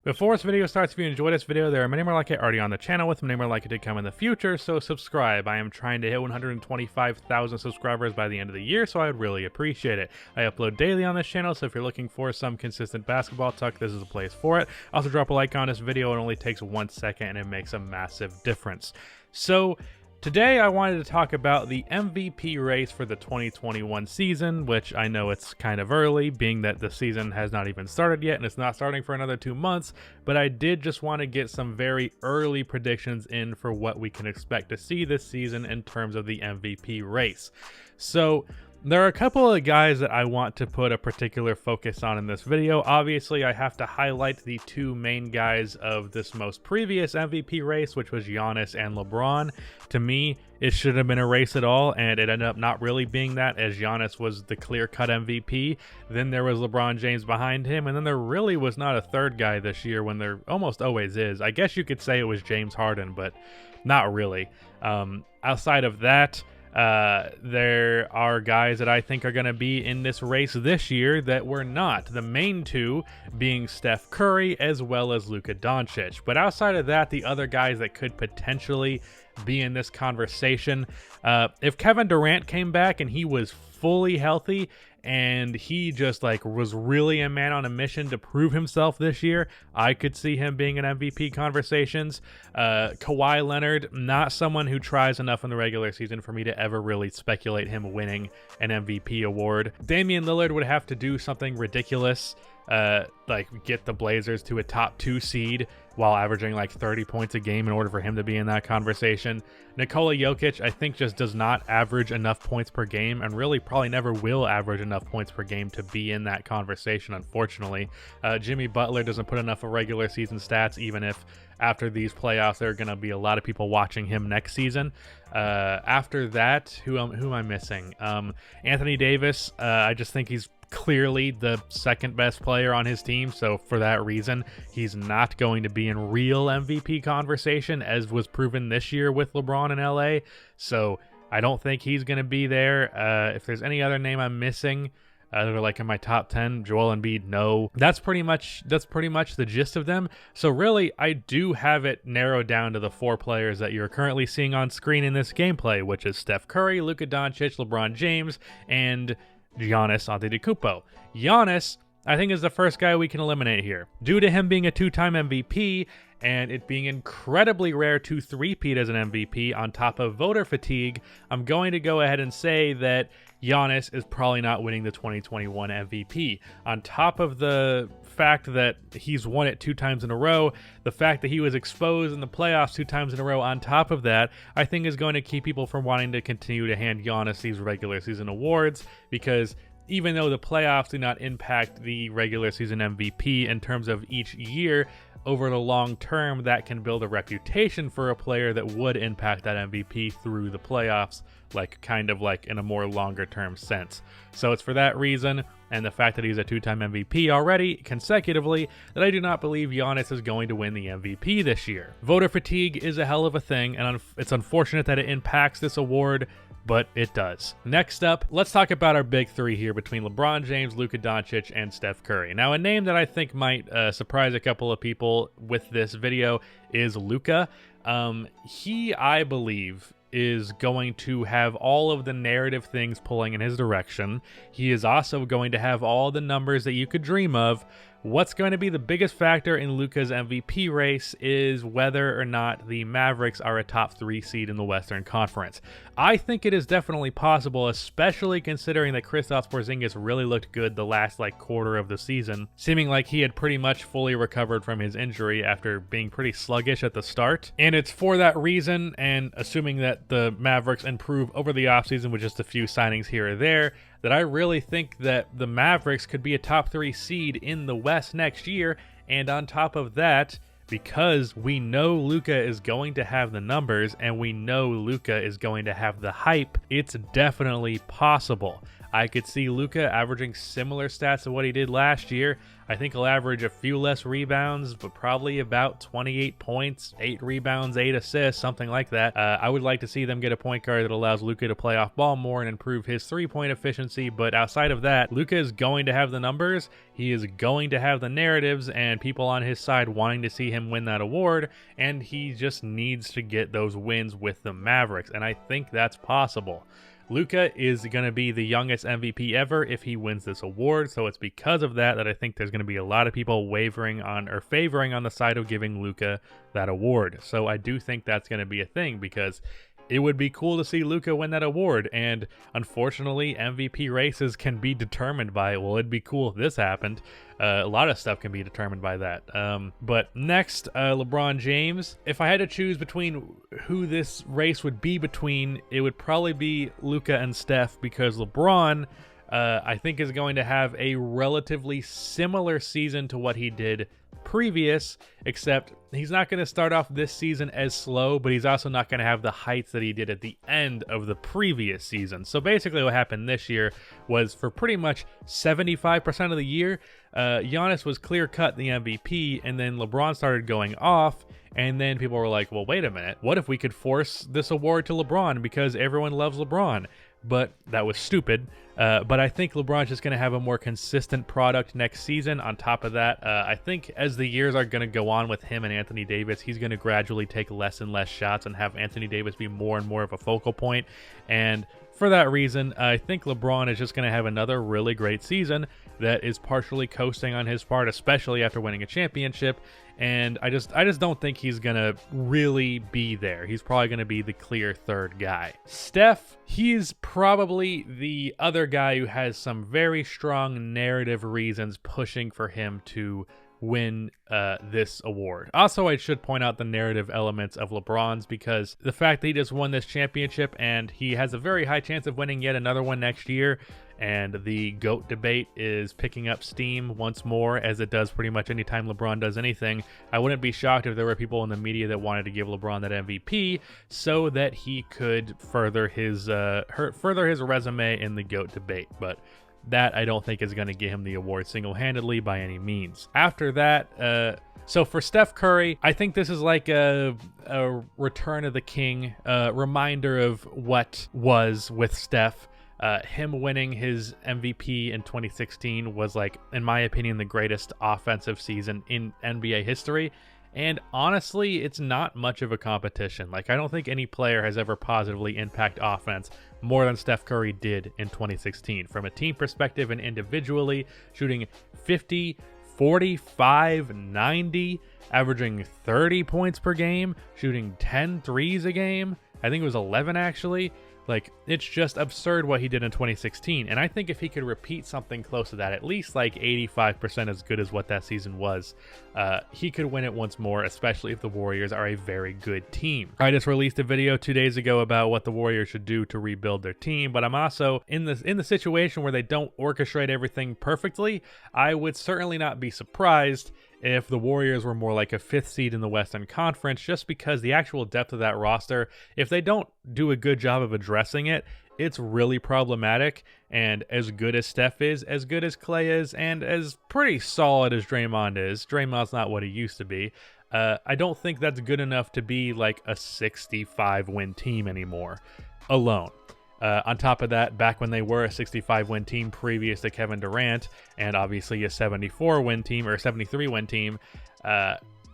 Before this video starts, if you enjoyed this video, there are many more like it already on the channel with many more like it to come in the future, so subscribe. I am trying to hit 125,000 subscribers by the end of the year, so I would really appreciate it. I upload daily on this channel, so if you're looking for some consistent basketball talk, this is the place for it. Also, drop a like on this video. It only takes 1 second and it makes a massive difference. So today I wanted to talk about the MVP race for the 2021 season, which I know it's kind of early, being that the season has not even started yet and it's not starting for another 2 months, but I did just want to get some very early predictions in for what we can expect to see this season in terms of the MVP race. So there are a couple of guys that I want to put a particular focus on in this video. Obviously, I have to highlight the two main guys of this most previous MVP race, which was Giannis and LeBron. To me, it shouldn't have been a race at all, and it ended up not really being that, as Giannis was the clear-cut MVP. Then there was LeBron James behind him, and then there really was not a third guy this year when there almost always is. I guess you could say it was James Harden, but not really. Outside of that, there are guys that I think are going to be in this race this year that were not. The main two being Steph Curry as well as Luka Doncic. But outside of that, the other guys that could potentially be in this conversation, if Kevin Durant came back and he was fully healthy and he just was really a man on a mission to prove himself this year, I could see him being in MVP conversations. Kawhi Leonard, not someone who tries enough in the regular season for me to ever really speculate him winning an MVP award. Damian Lillard would have to do something ridiculous, like get the Blazers to a top 2 seed while averaging 30 points a game in order for him to be in that conversation. Nikola Jokic, I think, just does not average enough points per game and really probably never will average enough points per game to be in that conversation, unfortunately. Jimmy Butler doesn't put enough of regular season stats, even if after these playoffs there are going to be a lot of people watching him next season. After that, who am I missing? Anthony Davis, I just think he's clearly the second best player on his team, so for that reason he's not going to be in real MVP conversation, as was proven this year with LeBron in LA, so I don't think he's going to be there. If there's any other name I'm missing that are in my top 10, Joel Embiid, no. That's pretty much the gist of them. So really, I do have it narrowed down to the 4 players that you're currently seeing on screen in this gameplay, which is Steph Curry, Luka Doncic, LeBron James, and Giannis Antetokounmpo. Giannis, I think, is the first guy we can eliminate here. Due to him being a 2-time MVP and it being incredibly rare to three-peat as an MVP on top of voter fatigue, I'm going to go ahead and say that Giannis is probably not winning the 2021 MVP. On top of the fact that he's won it 2 times in a row, the fact that he was exposed in the playoffs 2 times in a row on top of that, I think is going to keep people from wanting to continue to hand Giannis these regular season awards, because even though the playoffs do not impact the regular season MVP in terms of each year, over the long term, that can build a reputation for a player that would impact that MVP through the playoffs, kind of in a more longer term sense. So it's for that reason, and the fact that he's a 2-time MVP already consecutively, that I do not believe Giannis is going to win the MVP this year. Voter fatigue is a hell of a thing, and it's unfortunate that it impacts this award, but it does. Next up, let's talk about our big 3 here between LeBron James, Luka Doncic, and Steph Curry. Now, a name that I think might surprise a couple of people with this video is Luka. He, I believe, is going to have all of the narrative things pulling in his direction. He is also going to have all the numbers that you could dream of. What's going to be the biggest factor in Luka's MVP race is whether or not the Mavericks are a top 3 seed in the Western Conference. I think it is definitely possible, especially considering that Kristaps Porzingis really looked good the last quarter of the season, seeming like he had pretty much fully recovered from his injury after being pretty sluggish at the start. And it's for that reason, and assuming that the Mavericks improve over the offseason with just a few signings here or there, that I really think that the Mavericks could be a top 3 seed in the West next year. And on top of that, because we know Luka is going to have the numbers and we know Luka is going to have the hype, it's definitely possible. I could see Luka averaging similar stats to what he did last year. I think he'll average a few less rebounds, but probably about 28 points, 8 rebounds, 8 assists, something like that. I would like to see them get a point guard that allows Luka to play off ball more and improve his three-point efficiency, but outside of that, Luka is going to have the numbers, he is going to have the narratives, and people on his side wanting to see him win that award, and he just needs to get those wins with the Mavericks, and I think that's possible. Luka is going to be the youngest MVP ever if he wins this award, so it's because of that I think there's going to be a lot of people wavering on or favoring on the side of giving Luka that award. So I do think that's going to be a thing because it would be cool to see Luka win that award, and unfortunately MVP races can be determined by, well, it'd be cool if this happened. A lot of stuff can be determined by that. But next, LeBron James. If I had to choose between who this race would be between, it would probably be Luka and Steph, because LeBron, I think, is going to have a relatively similar season to what he did previous, except he's not going to start off this season as slow, but he's also not going to have the heights that he did at the end of the previous season. So basically what happened this year was for pretty much 75% of the year, Giannis was clear-cut the MVP, and then LeBron started going off, and then people were like, well, wait a minute, what if we could force this award to LeBron because everyone loves LeBron? But that was stupid. But I think LeBron's just going to have a more consistent product next season. On top of that, I think as the years are going to go on with him and Anthony Davis, he's going to gradually take less and less shots and have Anthony Davis be more and more of a focal point. And for that reason, I think LeBron is just going to have another really great season that is partially coasting on his part, especially after winning a championship. And I just don't think he's going to really be there. He's probably going to be the clear third guy. Steph, he's probably the other guy who has some very strong narrative reasons pushing for him to win this award. Also, I should point out the narrative elements of LeBron's, because the fact that he just won this championship and he has a very high chance of winning yet another one next year, and the GOAT debate is picking up steam once more, as it does pretty much anytime LeBron does anything. I wouldn't be shocked if there were people in the media that wanted to give LeBron that MVP so that he could further his resume in the GOAT debate, but that I don't think is going to get him the award single-handedly by any means. After that, so for Steph Curry, I think this is like a return of the king, reminder of what was with Steph. Him winning his MVP in 2016 was, like, in my opinion, the greatest offensive season in NBA history. And honestly, it's not much of a competition. Like, I don't think any player has ever positively impacted offense more than Steph Curry did in 2016. From a team perspective and individually, shooting 50, 45, 90, averaging 30 points per game, shooting 10 threes a game. I think it was 11 actually. Like, it's just absurd what he did in 2016. And I think if he could repeat something close to that, at least like 85% as good as what that season was, he could win it once more, especially if the Warriors are a very good team. I just released a video 2 days ago about what the Warriors should do to rebuild their team, but I'm also in the situation where they don't orchestrate everything perfectly. I would certainly not be surprised if the Warriors were more like a 5th seed in the Western Conference, just because the actual depth of that roster, if they don't do a good job of addressing it, it's really problematic. And as good as Steph is, as good as Clay is, and as pretty solid as Draymond is, Draymond's not what he used to be, I don't think that's good enough to be like a 65-win team anymore, alone. On top of that, back when they were a 65-win team previous to Kevin Durant, and obviously a 74-win team or 73-win team,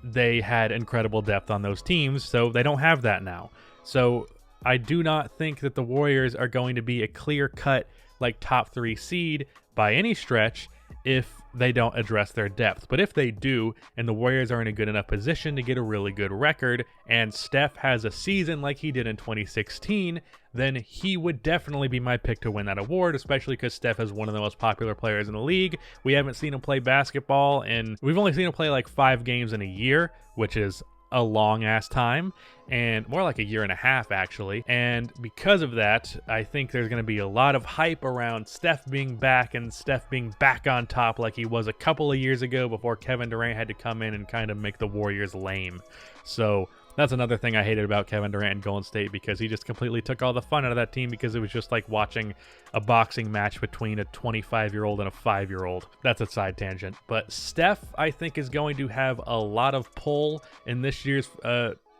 they had incredible depth on those teams, so they don't have that now. So I do not think that the Warriors are going to be a clear-cut, like, top 3 seed by any stretch if they don't address their depth. But if they do, and the Warriors are in a good enough position to get a really good record, and Steph has a season like he did in 2016, then he would definitely be my pick to win that award, especially because Steph is one of the most popular players in the league. We haven't seen him play basketball, and we've only seen him play like 5 games in a year, which is a long ass time, and more like a year and a half actually. And because of that, I think there's going to be a lot of hype around Steph being back, and Steph being back on top like he was a couple of years ago before Kevin Durant had to come in and kind of make the Warriors lame. So That's another thing I hated about Kevin Durant and Golden State, because he just completely took all the fun out of that team, because it was just like watching a boxing match between a 25-year-old and a 5-year-old. That's a side tangent. But Steph, I think, is going to have a lot of pull in this year's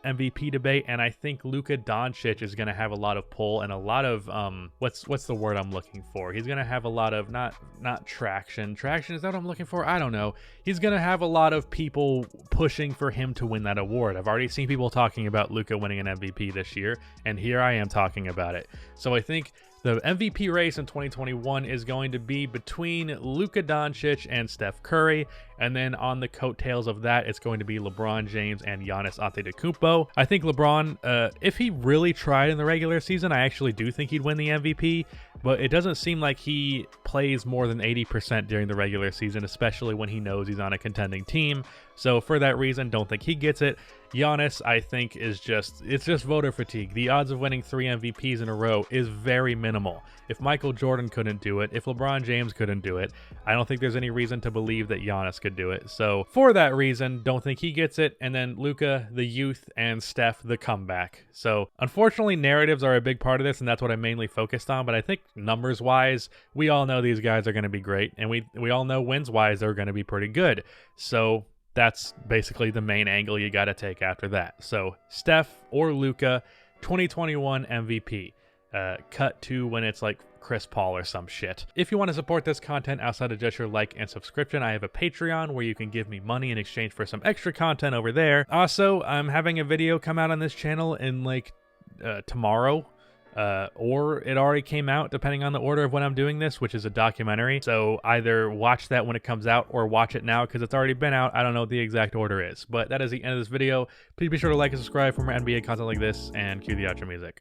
MVP debate, and I think Luka Doncic is going to have a lot of pull and a lot of what's the word I'm looking for? He's going to have a lot of not traction. Traction, is that what I'm looking for? I don't know. He's going to have a lot of people pushing for him to win that award. I've already seen people talking about Luka winning an MVP this year, and here I am talking about it. So I think the MVP race in 2021 is going to be between Luka Doncic and Steph Curry, and then on the coattails of that, it's going to be LeBron James and Giannis Antetokounmpo. I think LeBron, if he really tried in the regular season, I actually do think he'd win the MVP, but it doesn't seem like he plays more than 80% during the regular season, especially when he knows he's on a contending team. So for that reason, don't think he gets it. Giannis, I think, it's just voter fatigue. The odds of winning 3 MVPs in a row is very minimal. If Michael Jordan couldn't do it, if LeBron James couldn't do it, I don't think there's any reason to believe that Giannis could do it. So for that reason, don't think he gets it. And then Luka, the youth, and Steph, the comeback. So unfortunately, narratives are a big part of this, and that's what I'm mainly focused on. But I think numbers-wise, we all know these guys are going to be great, and we all know wins-wise they're going to be pretty good. So that's basically the main angle you got to take after that. So Steph or Luka, 2021 MVP. Cut to when it's like Chris Paul or some shit. If you want to support this content outside of just your like and subscription, I have a Patreon where you can give me money in exchange for some extra content over there. Also, I'm having a video come out on this channel in like tomorrow. Or it already came out, depending on the order of when I'm doing this, which is a documentary. So either watch that when it comes out or watch it now because it's already been out. I don't know what the exact order is. But that is the end of this video. Please be sure to like and subscribe for more NBA content like this, and cue the outro music.